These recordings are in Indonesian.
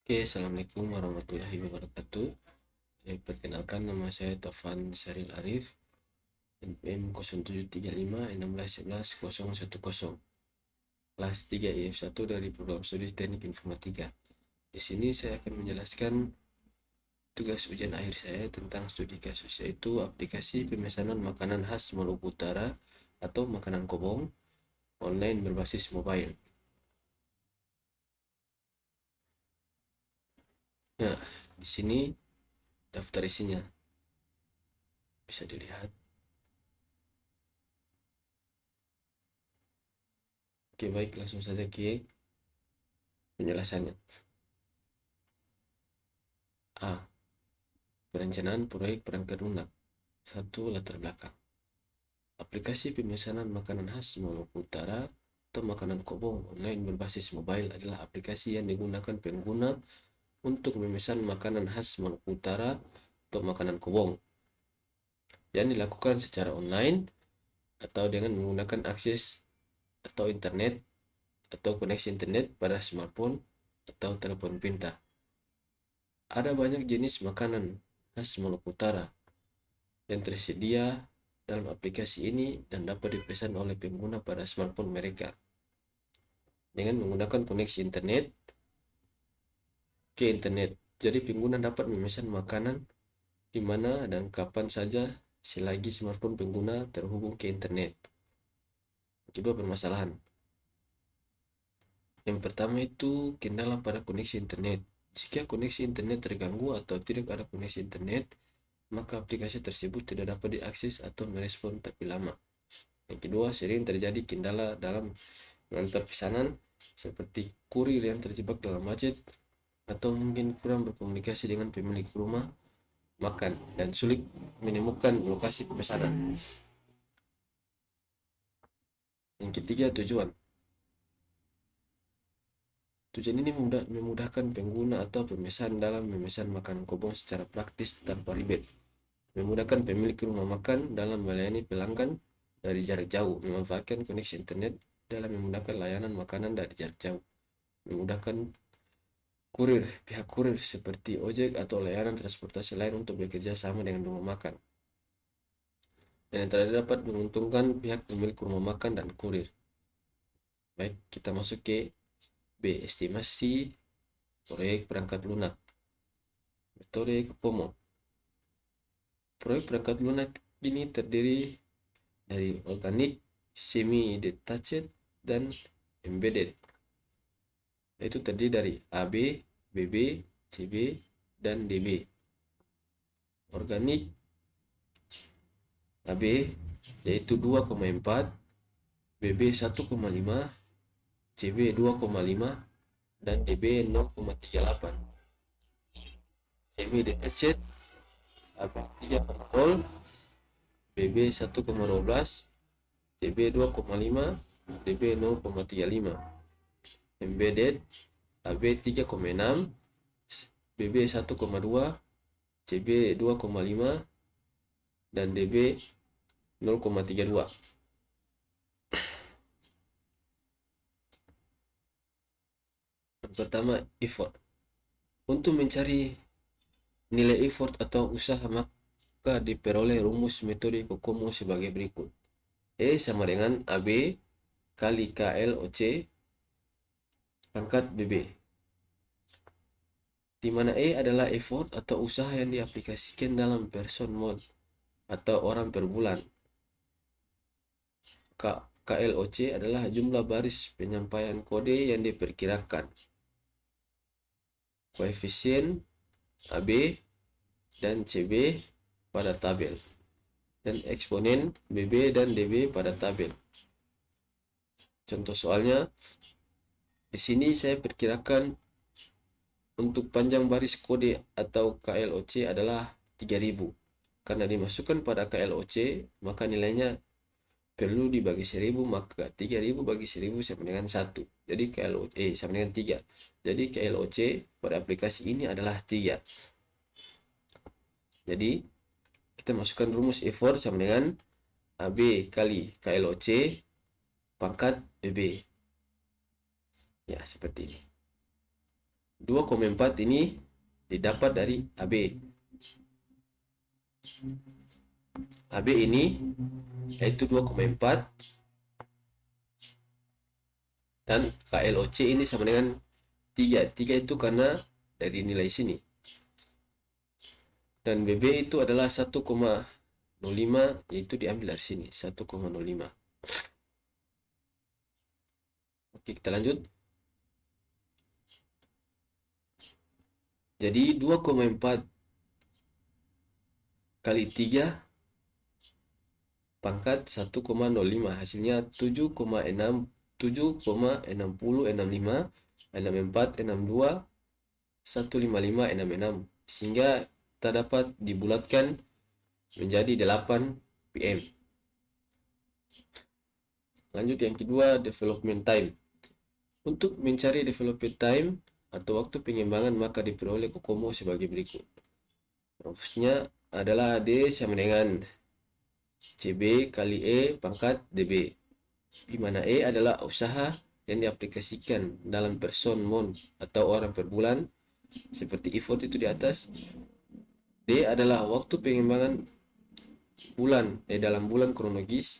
Oke, assalamualaikum warahmatullahi wabarakatuh. Perkenalkan, nama saya Taufan Syaril Arif, NPM 0735161110, kelas 3 IF1 dari program studi Teknik Informatika. Di sini saya akan menjelaskan tugas ujian akhir saya tentang studi kasus, yaitu aplikasi pemesanan makanan khas Maluku Utara atau makanan kobong online berbasis mobile. Nah, di sini daftar isinya bisa dilihat. Oke, baik, langsung saja ke penjelasannya. A. Perencanaan proyek perangkat lunak. 1. Latar belakang. Aplikasi pemesanan makanan khas Maluku Utara atau makanan kobong online berbasis mobile adalah aplikasi yang digunakan pengguna untuk memesan makanan khas Maluku Utara atau makanan kobong yang dilakukan secara online atau dengan menggunakan akses atau internet atau koneksi internet pada smartphone atau telepon pintar. Ada banyak jenis makanan khas Maluku Utara yang tersedia dalam aplikasi ini dan dapat dipesan oleh pengguna pada smartphone mereka dengan menggunakan koneksi internet ke internet. Jadi pengguna dapat memesan makanan di mana dan kapan saja selagi smartphone pengguna terhubung ke internet. Kedua, permasalahan. Yang pertama itu kendala pada koneksi internet. Jika koneksi internet terganggu atau tidak ada koneksi internet, maka aplikasi tersebut tidak dapat diakses atau merespon tapi lama. Yang kedua, sering terjadi kendala dalam mengantar pesanan seperti kurir yang terjebak dalam macet atau mungkin kurang berkomunikasi dengan pemilik rumah makan dan sulit menemukan lokasi pemesanan. Yang ketiga, tujuan. Tujuan ini memudahkan pengguna atau pemesan dalam memesan makanan kobong secara praktis tanpa ribet. Memudahkan pemilik rumah makan dalam melayani pelanggan dari jarak jauh. Memanfaatkan koneksi internet dalam memudahkan layanan makanan dari jarak jauh. Memudahkan pihak kurir seperti ojek atau layanan transportasi lain untuk bekerja sama dengan rumah makan. Dan yang terakhir, dapat menguntungkan pihak pemilik rumah makan dan kurir. Baik, kita masuk ke B. Estimasi proyek perangkat lunak. Metode Kokomo. Proyek perangkat lunak ini terdiri dari organik, semi-detached, dan embedded. Itu terdiri dari AB, BB, CB, dan DB. Organik AB yaitu 2,4, BB 1,5, CB 2,5, dan DB 0,38. Semi-detached AB 3,0, BB 1,12, CB 2,5, DB 0,35. Embedded AB 3,6, BB 1,2, CB 2,5, dan DB 0,32. Yang pertama, effort. Untuk mencari nilai effort atau usaha, maka diperoleh rumus metode Kokomo sebagai berikut. E sama dengan AB kali KLOC pangkat BB, di mana E adalah effort atau usaha yang diaplikasikan dalam person month atau orang per bulan. KLOC adalah jumlah baris penyampaian kode yang diperkirakan. Koefisien AB dan CB pada tabel, dan eksponen BB dan DB pada tabel. Contoh soalnya, di sini saya perkirakan untuk panjang baris kode atau KLOC adalah 3000. Karena dimasukkan pada KLOC, maka nilainya perlu dibagi 1000, maka 3000 bagi 1000 sama dengan 1. Jadi KLOC sama dengan 3. Jadi KLOC pada aplikasi ini adalah 3. Jadi kita masukkan rumus effort sama dengan AB kali KLOC pangkat BB. Ya, seperti ini. 2,4 ini didapat dari AB. AB ini yaitu 2,4 dan KLOC ini sama dengan 3. 3 itu karena dari nilai sini. Dan BB itu adalah 1,05, yaitu diambil dari sini, 1,05. Oke, kita lanjut. Jadi 2,4 kali 3 pangkat 1,05, hasilnya 7,6065, 64, 62, 155, 66, sehingga kita dapat dibulatkan menjadi 8 PM. Lanjut yang kedua, development time. Untuk mencari development time atau waktu pengembangan, maka diperoleh Kokomo sebagai berikut. Rumusnya adalah D sama dengan CB kali E pangkat DB, di mana E adalah usaha yang diaplikasikan dalam person month atau orang per bulan, seperti effort itu di atas. D adalah waktu pengembangan bulan dalam bulan kronologis.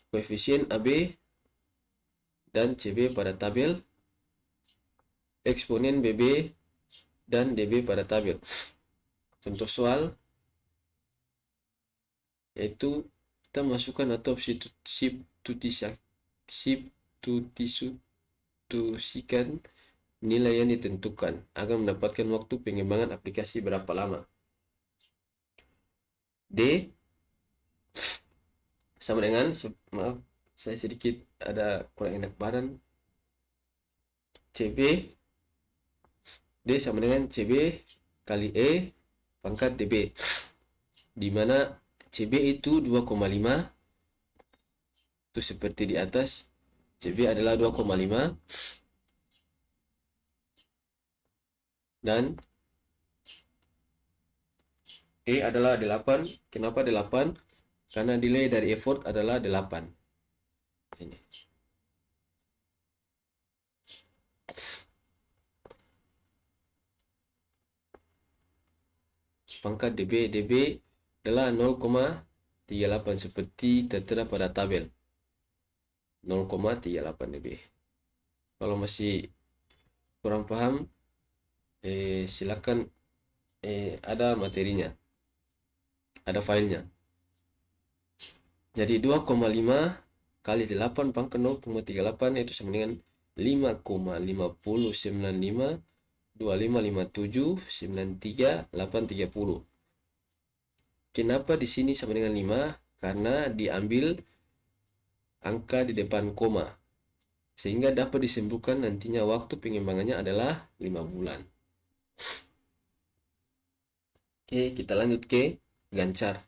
Koefisien AB dan CB pada tabel, eksponen BB dan DB pada tabel. Contoh soal yaitu kita masukkan atau substitusikan nilai yang ditentukan agar mendapatkan waktu pengembangan aplikasi berapa lama. D sama dengan, maaf saya sedikit ada kurang enak badan, CB, D sama dengan CB kali E pangkat DB, di mana CB itu 2,5, itu seperti di atas, CB adalah 2,5 dan E adalah 8. Kenapa 8? Karena nilai dari effort adalah 8. Ini. Pangkat DB adalah 0,38 seperti tertera pada tabel. 0,38 dB. Kalau masih kurang paham, silakan ada materinya, ada filenya. Jadi 2,5 kali 8 pangkat 0,38 itu sama dengan 5,5095 2557 93 830. Kenapa di sini sama dengan 5? Karena diambil angka di depan koma, sehingga dapat disimpulkan nantinya waktu pengembangannya adalah 5 bulan. Oke, kita lanjut ke Gancar.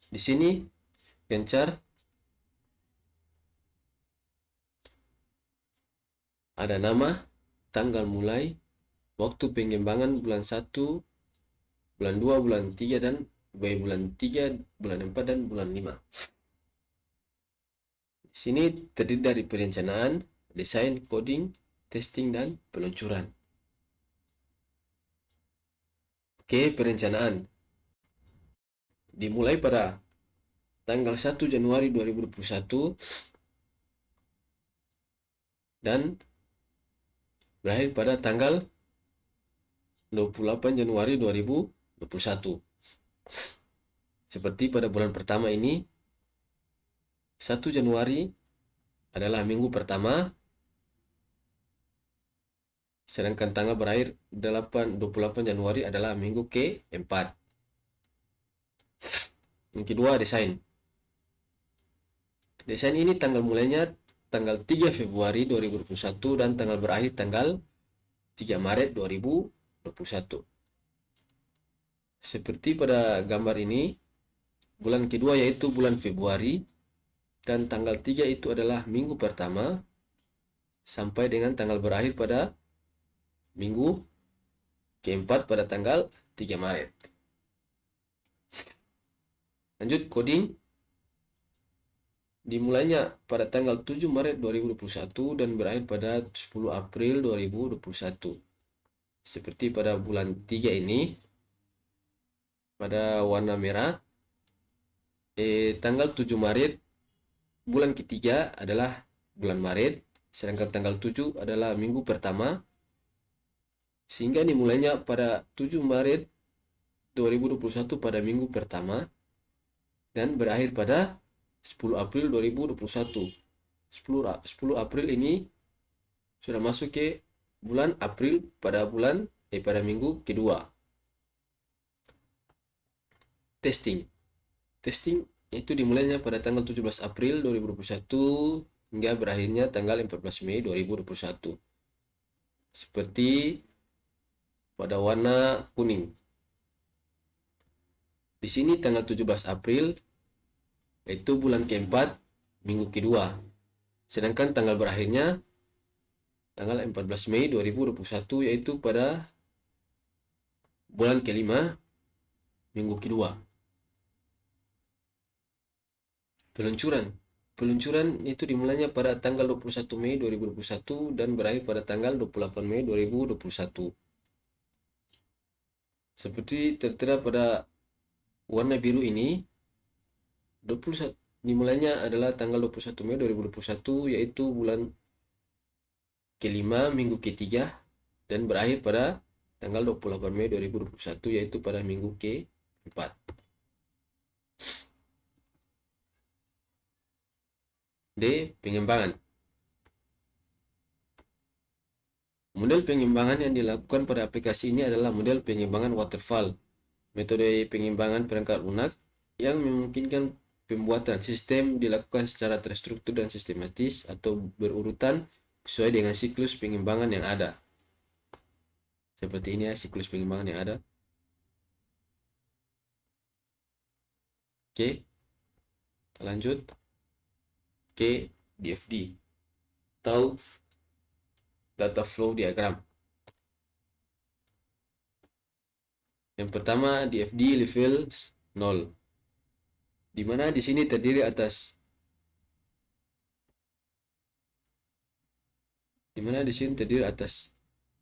Di sini Gancar ada nama, tanggal mulai, waktu pengembangan bulan 1, bulan 2, bulan 3, dan bulan 3, bulan 4, dan bulan 5. Di sini terdiri dari perencanaan, desain, coding, testing, dan peluncuran. Oke, perencanaan dimulai pada tanggal 1 Januari 2021 dan berakhir pada tanggal 28 Januari 2021. Seperti pada bulan pertama ini, 1 Januari adalah minggu pertama, sedangkan tanggal berakhir 28 Januari adalah minggu ke-4. Yang kedua, desain. Desain ini tanggal mulainya tanggal 3 Februari 2021 dan tanggal berakhir tanggal 3 Maret 2021. Seperti pada gambar ini, bulan kedua yaitu bulan Februari, dan tanggal 3 itu adalah minggu pertama sampai dengan tanggal berakhir pada minggu ke-4 pada tanggal 3 Maret. Lanjut, coding. dimulainya pada tanggal 7 Maret 2021 dan berakhir pada 10 April 2021. Seperti pada bulan 3 ini, pada warna merah, tanggal 7 Maret, bulan ketiga adalah bulan Maret, sedangkan tanggal 7 adalah minggu pertama, sehingga dimulainya pada 7 Maret 2021 pada minggu pertama dan berakhir pada 10 April 2021. 10 April ini sudah masuk ke bulan April pada pada minggu kedua. Testing. Testing itu dimulainya pada tanggal 17 April 2021 hingga berakhirnya tanggal 14 Mei 2021. Seperti pada warna kuning. Di sini tanggal 17 April yaitu bulan keempat, minggu kedua. Sedangkan tanggal berakhirnya tanggal 14 Mei 2021 yaitu pada bulan kelima, minggu kedua. Peluncuran. Peluncuran itu dimulainya pada tanggal 21 Mei 2021 dan berakhir pada tanggal 28 Mei 2021. Seperti tertera pada warna biru ini, 21 dimulainya adalah tanggal 21 Mei 2021 yaitu bulan kelima, minggu ketiga dan berakhir pada tanggal 28 Mei 2021 yaitu pada minggu keempat. D. Pengembangan. Model pengembangan yang dilakukan pada aplikasi ini adalah model pengembangan waterfall. Metode pengembangan perangkat lunak yang memungkinkan pembuatan sistem dilakukan secara terstruktur dan sistematis atau berurutan sesuai dengan siklus pengembangan yang ada. Seperti ini ya siklus pengembangan yang ada. Oke, kita lanjut ke DFD atau data flow diagram. Yang pertama DFD level 0, di mana di sini terdiri atas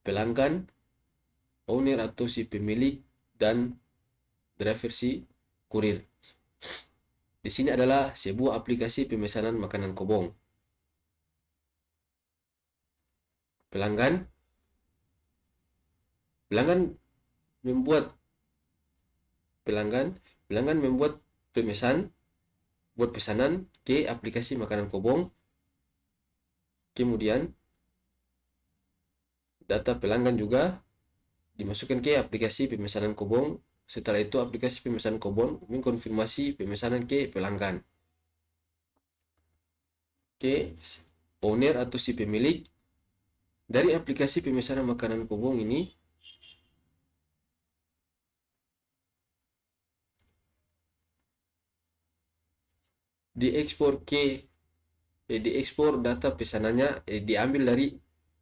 pelanggan, owner atau si pemilik, dan driver si kurir. Di sini adalah sebuah aplikasi pemesanan makanan kobong. Pelanggan membuat pesanan ke aplikasi makanan kobong. Kemudian data pelanggan juga dimasukkan ke aplikasi pemesanan kobong. Setelah itu aplikasi pemesanan kobong mengkonfirmasi pemesanan ke pelanggan. Ke owner atau si pemilik dari aplikasi pemesanan makanan kobong ini diekspor data pesanannya, diambil dari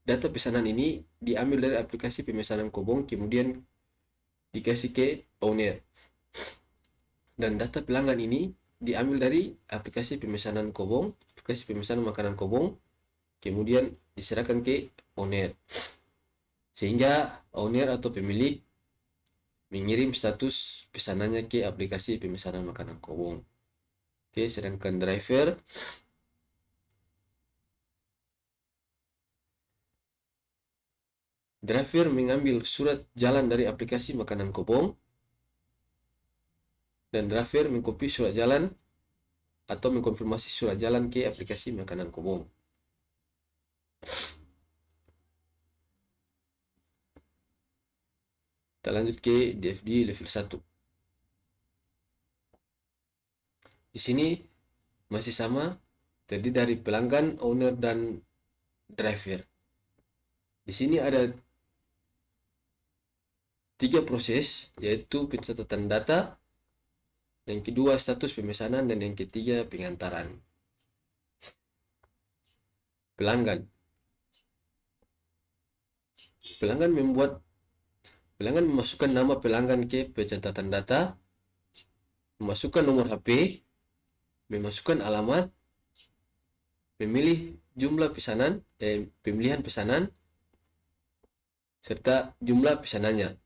data pesanan ini diambil dari aplikasi pemesanan kobong, kemudian dikasih ke owner, dan data pelanggan ini diambil dari aplikasi pemesanan kobong, aplikasi pemesanan makanan kobong, kemudian diserahkan ke owner, sehingga owner atau pemilik mengirim status pesanannya ke aplikasi pemesanan makanan kobong. Oke, sedangkan driver mengambil surat jalan dari aplikasi makanan kobong, dan driver mengcopy surat jalan atau mengkonfirmasi surat jalan ke aplikasi makanan kobong. Kita lanjut ke DFD level 1. Di sini masih sama, terdiri dari pelanggan, owner, dan driver. Di sini ada 3 proses, yaitu pencatatan data, yang kedua status pemesanan, dan yang ketiga pengantaran. Pelanggan memasukkan nama pelanggan ke pencatatan data, memasukkan nomor HP, memasukkan alamat, pemilihan pesanan serta jumlah pesanannya.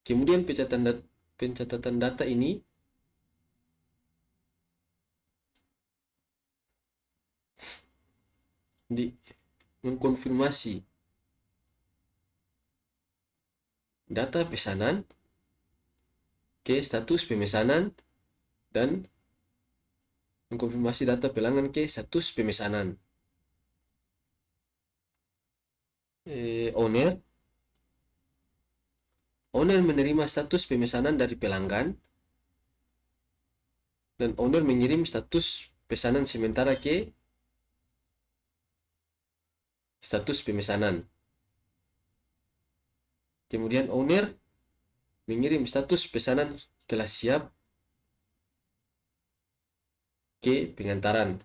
Kemudian pencatatan data ini mengkonfirmasi data pesanan ke status pemesanan dan mengkonfirmasi data pelanggan ke status pemesanan. Owner menerima status pemesanan dari pelanggan dan owner mengirim status pesanan sementara ke status pemesanan. Kemudian owner mengirim status pesanan telah siap ke pengantaran.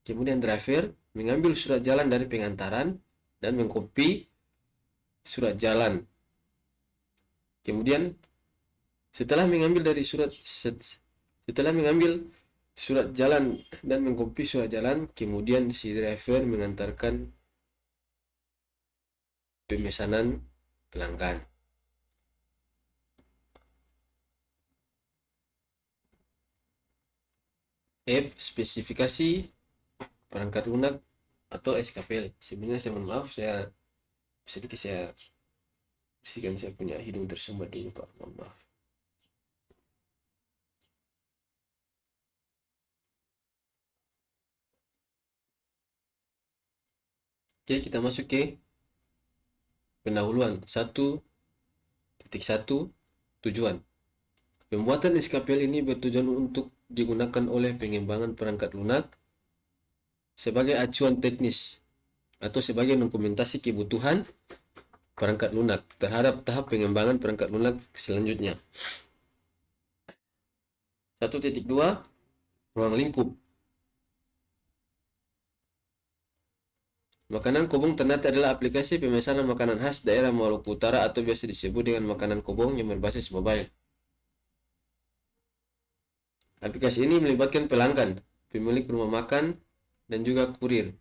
Kemudian driver mengambil surat jalan dari pengantaran dan mengcopy surat jalan. Kemudian setelah mengambil surat jalan dan mengcopy surat jalan, kemudian si driver mengantarkan pemesanan pelanggan. F. Spesifikasi perangkat lunak atau SKPL. Sebenarnya saya mohon maaf, saya sedikit saya bersihkan saya punya hidung tersumbat dulu Pak, mohon maaf. Oke, kita masuk ke pendahuluan 1.1 tujuan. Pembuatan SKPL ini bertujuan untuk digunakan oleh pengembangan perangkat lunak sebagai acuan teknis atau sebagai dokumentasi kebutuhan perangkat lunak terhadap tahap pengembangan perangkat lunak selanjutnya. 1.2 ruang lingkup. Makanan kobong ternate adalah aplikasi pemesanan makanan khas daerah Maluku Utara atau biasa disebut dengan makanan kobong yang berbasis mobile. Aplikasi ini melibatkan pelanggan, pemilik rumah makan, dan juga kurir.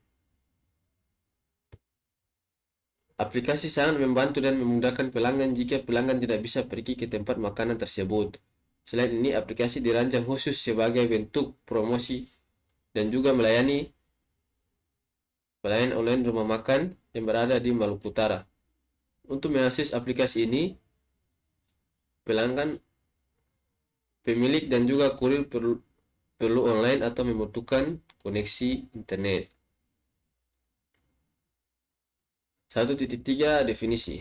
Aplikasi sangat membantu dan memudahkan pelanggan jika pelanggan tidak bisa pergi ke tempat makanan tersebut. Selain ini, aplikasi dirancang khusus sebagai bentuk promosi dan juga melayani pelayanan online rumah makan yang berada di Maluku Utara. Untuk mengakses aplikasi ini, pelanggan, pemilik, dan juga kurir perlu online atau membutuhkan koneksi internet. 1.3 definisi.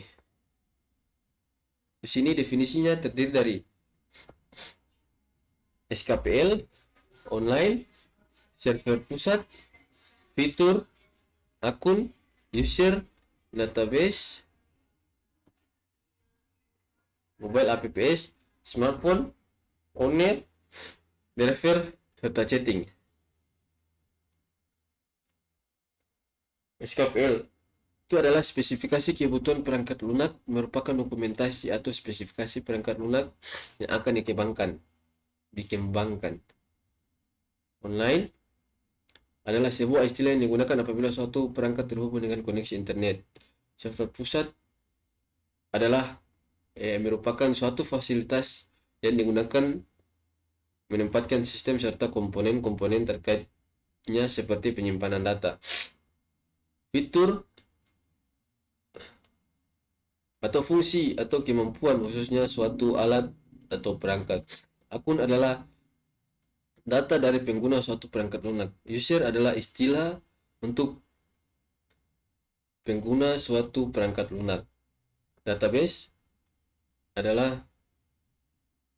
Di sini definisinya terdiri dari SKPL, online, server pusat, fitur, akun, user, database, mobile apps, smartphone, owner, driver, serta chatting. SKPL itu adalah spesifikasi kebutuhan perangkat lunak, merupakan dokumentasi atau spesifikasi perangkat lunak yang akan dikembangkan. Online adalah sebuah istilah yang digunakan apabila suatu perangkat terhubung dengan koneksi internet. Server pusat adalah merupakan suatu fasilitas yang digunakan menempatkan sistem serta komponen-komponen terkaitnya seperti penyimpanan data. Fitur atau fungsi atau kemampuan khususnya suatu alat atau perangkat. Akun adalah data dari pengguna suatu perangkat lunak. User adalah istilah untuk pengguna suatu perangkat lunak. Database adalah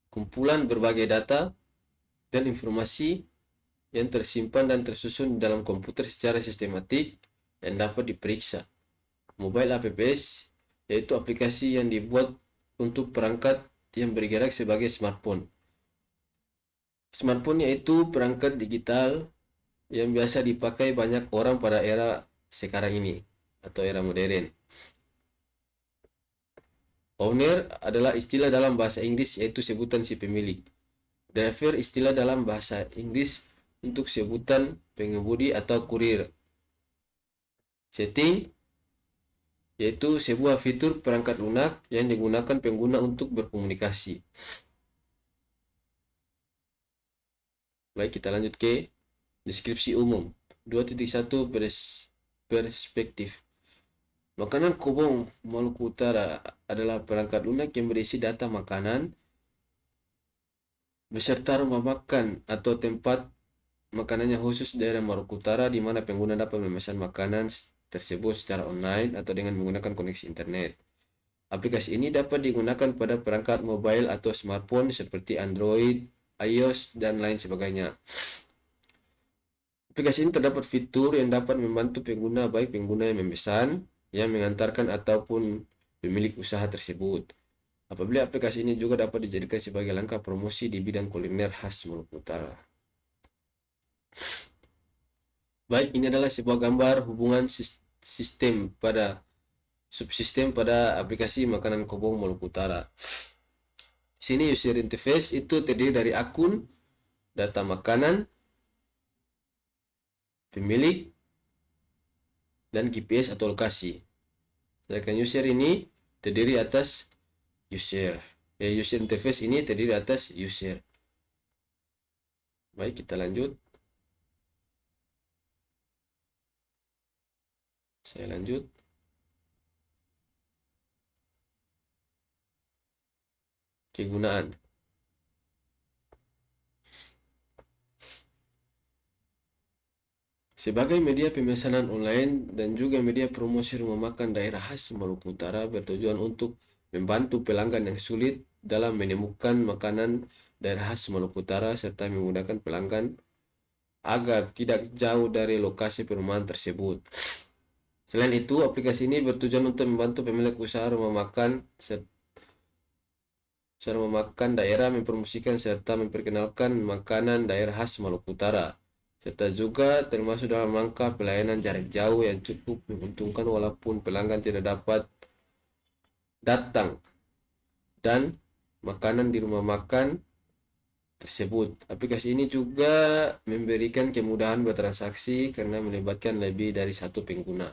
kumpulan berbagai data dan informasi yang tersimpan dan tersusun dalam komputer secara sistematik yang dapat diperiksa. Mobile apps yaitu aplikasi yang dibuat untuk perangkat yang bergerak sebagai smartphone. Smartphone yaitu perangkat digital yang biasa dipakai banyak orang pada era sekarang ini atau era modern. Owner adalah istilah dalam bahasa Inggris yaitu sebutan si pemilik. Driver istilah dalam bahasa Inggris untuk sebutan pengemudi atau kurir. Setting yaitu sebuah fitur perangkat lunak yang digunakan pengguna untuk berkomunikasi. Baik, kita lanjut ke deskripsi umum. 2.1 perspektif. Makanan kobong Maluku Utara adalah perangkat lunak yang berisi data makanan beserta rumah makan atau tempat makanannya khusus daerah Maluku Utara di mana pengguna dapat memesan makanan tersebut secara online atau dengan menggunakan koneksi internet. Aplikasi ini dapat digunakan pada perangkat mobile atau smartphone seperti Android, iOS, dan lain sebagainya. Aplikasi ini terdapat fitur yang dapat membantu pengguna, baik pengguna yang memesan, yang mengantarkan, ataupun pemilik usaha tersebut. Apabila aplikasi ini juga dapat dijadikan sebagai langkah promosi di bidang kuliner khas Maluku Utara. Baik, ini adalah sebuah gambar hubungan subsistem pada aplikasi makanan kobong Maluku Utara. Sini user interface itu terdiri dari akun, data makanan, pemilik, dan GPS atau lokasi. Sedangkan user ini terdiri atas user. User interface ini terdiri atas user. Baik, kita lanjut. Saya lanjut. Kegunaan. Sebagai media pemesanan online dan juga media promosi rumah makan daerah khas Maluku Utara bertujuan untuk membantu pelanggan yang sulit dalam menemukan makanan daerah khas Maluku Utara serta memudahkan pelanggan agar tidak jauh dari lokasi perumahan tersebut. Selain itu, aplikasi ini bertujuan untuk membantu pemilik usaha rumah makan daerah mempromosikan serta memperkenalkan makanan daerah khas Maluku Utara, serta juga termasuk dalam rangka pelayanan jarak jauh yang cukup menguntungkan walaupun pelanggan tidak dapat datang dan makanan di rumah makan tersebut. Aplikasi ini juga memberikan kemudahan bertransaksi karena melibatkan lebih dari satu pengguna.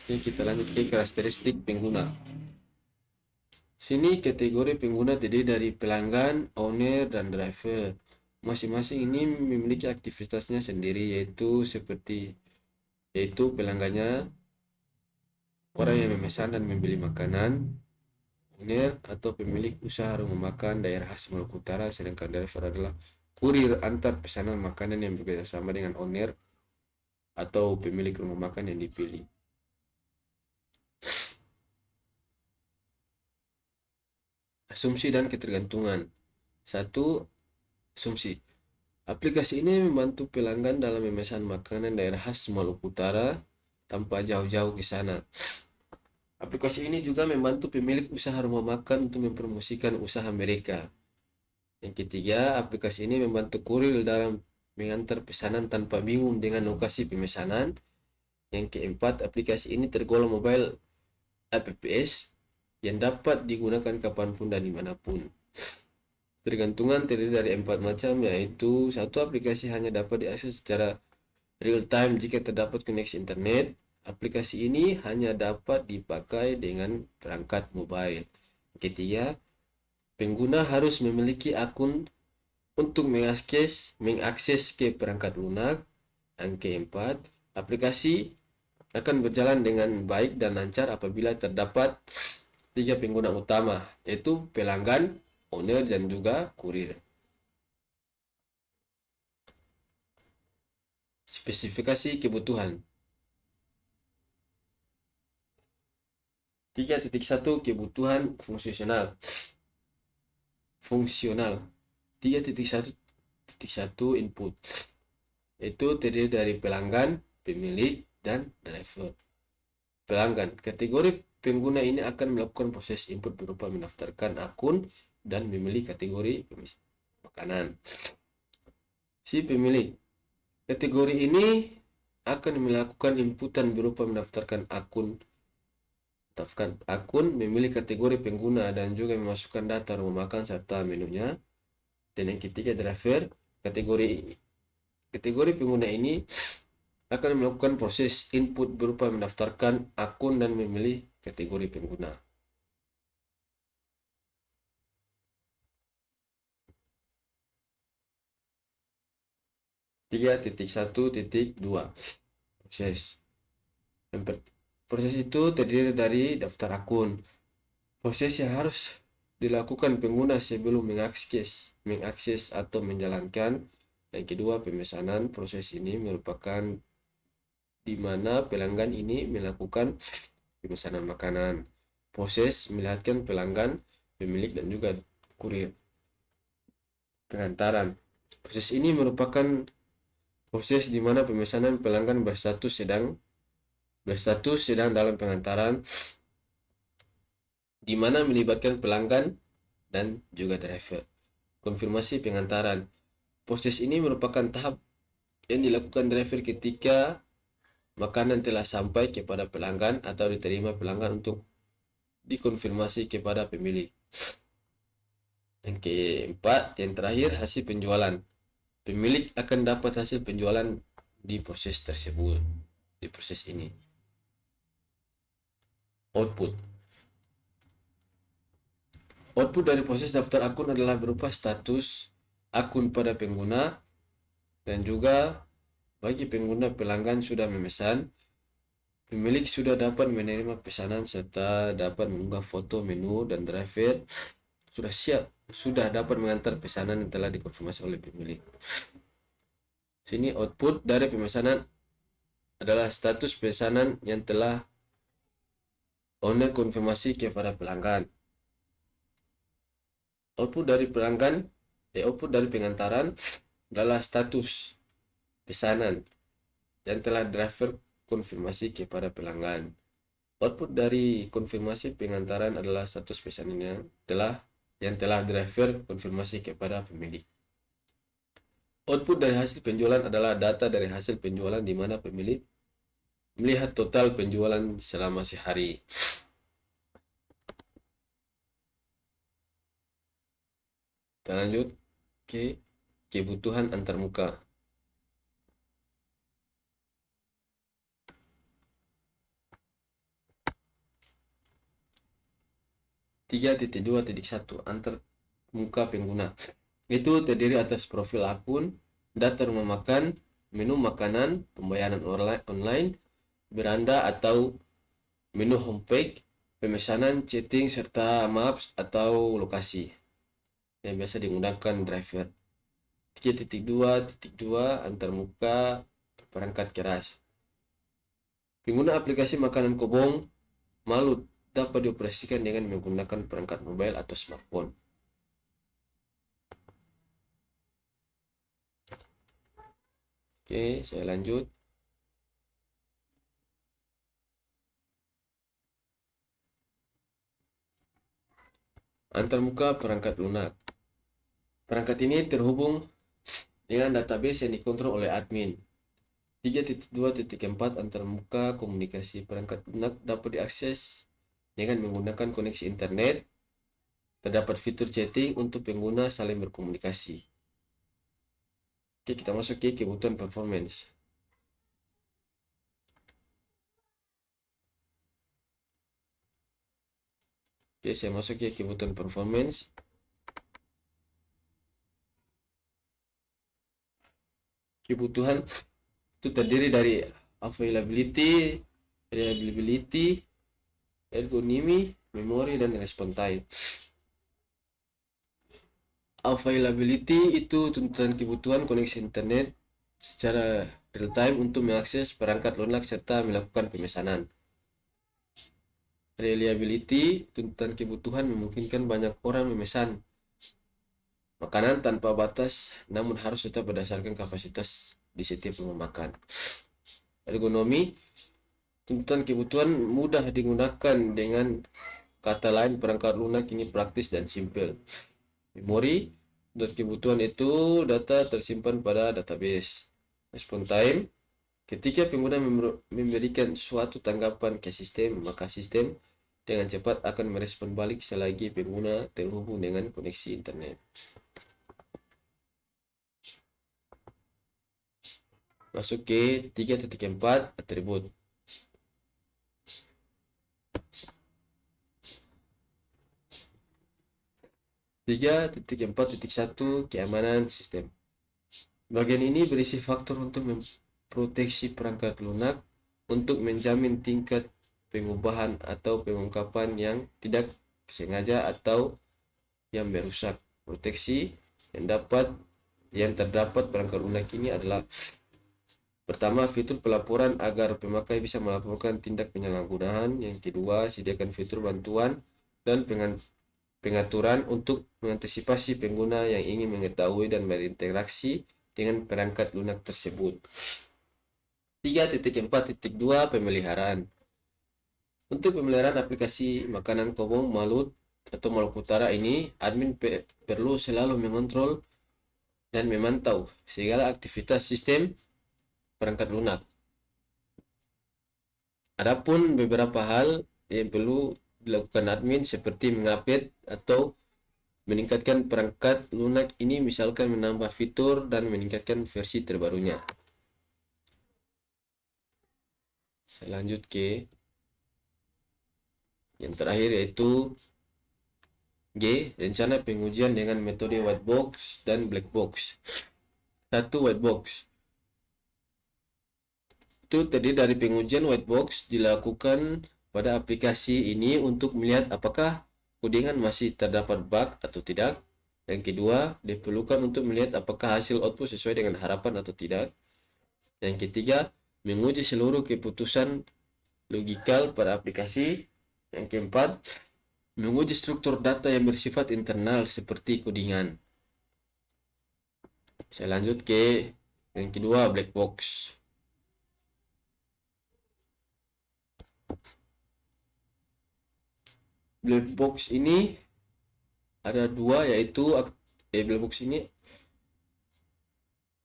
Oke, kita lanjut ke karakteristik pengguna. Sini kategori pengguna terdiri dari pelanggan, owner, dan driver. Masing-masing ini memiliki aktivitasnya sendiri, yaitu pelanggannya orang yang memesan dan membeli makanan, owner atau pemilik usaha rumah makan daerah khas Maluku Utara, sedangkan driver adalah kurir antar pesanan makanan yang bekerjasama dengan owner atau pemilik rumah makan yang dipilih. Asumsi dan ketergantungan. 1. Asumsi. Aplikasi ini membantu pelanggan dalam memesan makanan daerah khas Maluku Utara tanpa jauh-jauh ke sana. Aplikasi ini juga membantu pemilik usaha rumah makan untuk mempromosikan usaha mereka. Yang ketiga, aplikasi ini membantu kurir dalam mengantar pesanan tanpa bingung dengan lokasi pemesanan. Yang keempat, aplikasi ini tergolong mobile apps yang dapat digunakan kapanpun dan dimanapun. Tergantungan terdiri dari 4 macam, yaitu 1. Aplikasi hanya dapat diakses secara real time jika terdapat koneksi internet. Aplikasi ini hanya dapat dipakai dengan perangkat mobile. Ketiga, pengguna harus memiliki akun untuk mengakses ke perangkat lunak. Yang keempat, aplikasi akan berjalan dengan baik dan lancar apabila terdapat 3 pengguna utama, yaitu pelanggan, owner, dan juga kurir. Spesifikasi kebutuhan. 3.1 kebutuhan fungsional. 3.1.1 input. Itu terdiri dari pelanggan, pemilik, dan driver. Pelanggan. Kategori pengguna ini akan melakukan proses input berupa mendaftarkan akun dan memilih kategori makanan. Si pemilik. Kategori ini akan melakukan inputan berupa mendaftarkan akun, memilih kategori pengguna, dan juga memasukkan data rumah makan serta menunya. Dan yang ketiga, driver. Kategori pengguna ini akan melakukan proses input berupa mendaftarkan akun dan memilih kategori pengguna. Tiga titik satu titik dua proses. Proses itu terdiri dari daftar akun. Proses yang harus dilakukan pengguna sebelum mengakses atau menjalankan. Yang kedua, pemesanan. Proses ini merupakan di mana pelanggan ini melakukan pemesanan makanan. Proses melihatkan pelanggan, pemilik, dan juga kurir. Pengantaran. Proses ini merupakan proses di mana pemesanan pelanggan berstatus sedang dalam pengantaran, di mana melibatkan pelanggan dan juga driver. Konfirmasi pengantaran. Proses ini merupakan tahap yang dilakukan driver ketika makanan telah sampai kepada pelanggan atau diterima pelanggan untuk dikonfirmasi kepada pemilik. Yang keempat, yang terakhir, hasil penjualan. Pemilik akan dapat hasil penjualan di proses tersebut, di proses ini. Output. Output dari proses daftar akun adalah berupa status akun pada pengguna, dan juga bagi pengguna pelanggan sudah memesan, pemilik sudah dapat menerima pesanan serta dapat mengunggah foto menu, dan driver sudah dapat mengantar pesanan yang telah dikonfirmasi oleh pemilik. Sini output dari pemesanan adalah status pesanan yang telah owner konfirmasi kepada pelanggan. Output dari pengantaran adalah status pesanan yang telah driver konfirmasi kepada pelanggan. Output dari konfirmasi pengantaran adalah status pesanan yang telah driver konfirmasi kepada pemilik. Output dari hasil penjualan adalah data dari hasil penjualan di mana pemilik melihat total penjualan selama sehari. Kita lanjut ke kebutuhan antarmuka. Tiga titik dua titik satu antarmuka pengguna. Itu terdiri atas profil akun, data rumah makan, menu makanan, pembayaran online, beranda atau menu homepage, pemesanan, chatting, serta maps atau lokasi yang biasa digunakan driver. 3.2.2 antarmuka perangkat keras. Pengguna aplikasi makanan Kobong Malut dapat dioperasikan dengan menggunakan perangkat mobile atau smartphone. Oke, saya lanjut. Antarmuka perangkat lunak. Perangkat ini terhubung dengan database yang dikontrol oleh admin. 3.2.4 antarmuka komunikasi. Perangkat lunak dapat diakses dengan menggunakan koneksi internet. Terdapat fitur chatting untuk pengguna saling berkomunikasi. Oke, kita masuk ke kebutuhan performance. Oke, saya masuk ke kebutuhan performance. Kebutuhan itu terdiri dari availability, reliability, ergonomi, memori, dan respon time. Availability itu tuntutan kebutuhan koneksi internet secara real time untuk mengakses perangkat lunak serta melakukan pemesanan. Reliability, tuntutan kebutuhan memungkinkan banyak orang memesan makanan tanpa batas, namun harus tetap berdasarkan kapasitas di setiap rumah makan. Ergonomi, tuntutan kebutuhan mudah digunakan, dengan kata lain perangkat lunak ini praktis dan simpel. Memori, dan kebutuhan itu data tersimpan pada database. Respon time, Ketika pengguna memberikan suatu tanggapan ke sistem, maka sistem dengan cepat akan merespon balik selagi pengguna terhubung dengan koneksi internet. Masuk ke 3.4 atribut. 3.4.1 keamanan sistem. Bagian ini berisi faktor untuk memproteksi perangkat lunak untuk menjamin tingkat pengubahan atau pengungkapan yang tidak sengaja atau yang merusak. Proteksi yang terdapat perangkat lunak ini adalah: pertama, fitur pelaporan agar pemakai bisa melaporkan tindak penyalahgunaan. Yang kedua, sediakan fitur bantuan dan pengaturan untuk mengantisipasi pengguna yang ingin mengetahui dan berinteraksi dengan perangkat lunak tersebut. 3.4.2 pemeliharaan. Untuk pemeliharaan aplikasi makanan kobong Malut atau Maluku Utara ini, admin perlu selalu mengontrol dan memantau segala aktivitas sistem perangkat lunak. Adapun beberapa hal yang perlu dilakukan admin seperti mengupdate atau meningkatkan perangkat lunak ini, misalkan menambah fitur dan meningkatkan versi terbarunya. Saya lanjut ke yang terakhir, yaitu G. Rencana pengujian dengan metode white box dan black box. 1. White box itu terdiri dari pengujian white box dilakukan pada aplikasi ini untuk melihat apakah codingan masih terdapat bug atau tidak. Yang kedua, diperlukan untuk melihat apakah hasil output sesuai dengan harapan atau tidak. Yang ketiga, menguji seluruh keputusan logikal pada aplikasi. Yang keempat, menguji struktur data yang bersifat internal seperti codingan. Saya lanjut ke yang kedua, black box. Black box ini ada dua, yaitu black box ini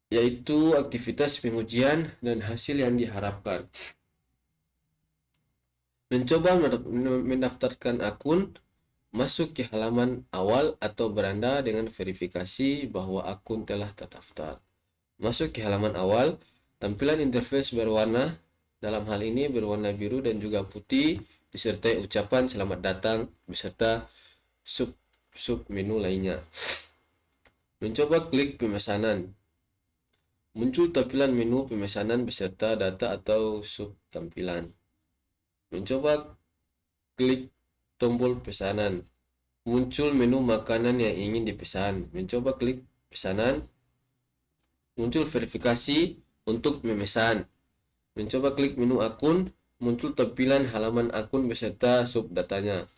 yaitu aktivitas pengujian dan hasil yang diharapkan. Mencoba mendaftarkan akun, masuk ke halaman awal atau beranda dengan verifikasi bahwa akun telah terdaftar. Masuk ke halaman awal, tampilan interface berwarna, dalam hal ini berwarna biru dan juga putih, disertai ucapan selamat datang beserta sub menu lainnya. Mencoba klik pemesanan. Muncul tampilan menu pemesanan beserta data atau sub tampilan. Mencoba klik tombol pesanan. Muncul menu makanan yang ingin dipesan. Mencoba klik pesanan. Muncul verifikasi untuk memesan. Mencoba klik menu akun. Muncul tampilan halaman akun beserta sub datanya.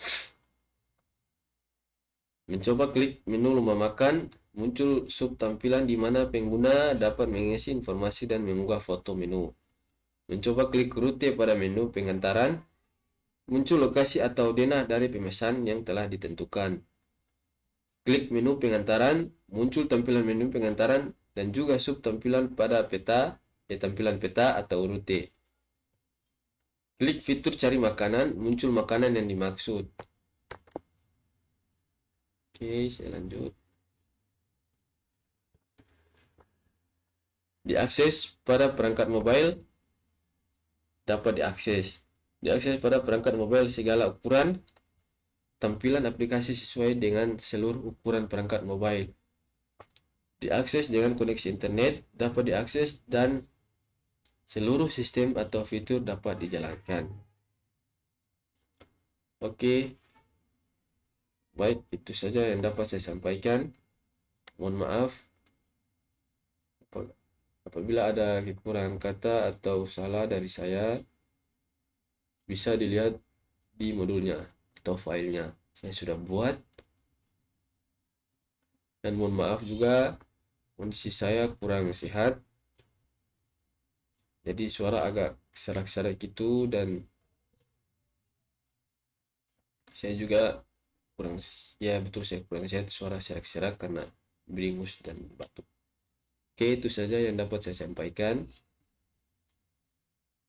Mencoba klik menu rumah makan. Muncul sub tampilan di mana pengguna dapat mengisi informasi dan mengunggah foto menu. Mencoba klik rute pada menu pengantaran. Muncul lokasi atau denah dari pemesan yang telah ditentukan. Klik menu pengantaran, muncul tampilan menu pengantaran dan juga sub tampilan pada peta, tampilan peta atau rute. Klik fitur cari makanan, muncul makanan yang dimaksud. Oke, saya lanjut. Diakses pada perangkat mobile, dapat diakses. Diakses pada perangkat mobile segala ukuran, tampilan aplikasi sesuai dengan seluruh ukuran perangkat mobile. Diakses dengan koneksi internet, dapat diakses dan seluruh sistem atau fitur dapat dijalankan. Oke, baik, itu saja yang dapat saya sampaikan. Mohon maaf apabila ada kekurangan kata atau salah dari saya. Bisa dilihat di modulnya atau filenya saya sudah buat. Dan mohon maaf juga kondisi saya kurang sehat, jadi suara agak serak-serak gitu, dan saya juga kurang, ya betul, saya kurang sehat, suara serak-serak karena beringus dan batuk. Oke, itu saja yang dapat saya sampaikan.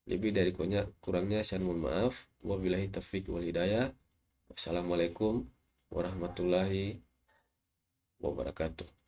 Lebih dari kurangnya saya mohon maaf. Wabillahi taufiq wal hidayah. Wassalamualaikum warahmatullahi wabarakatuh.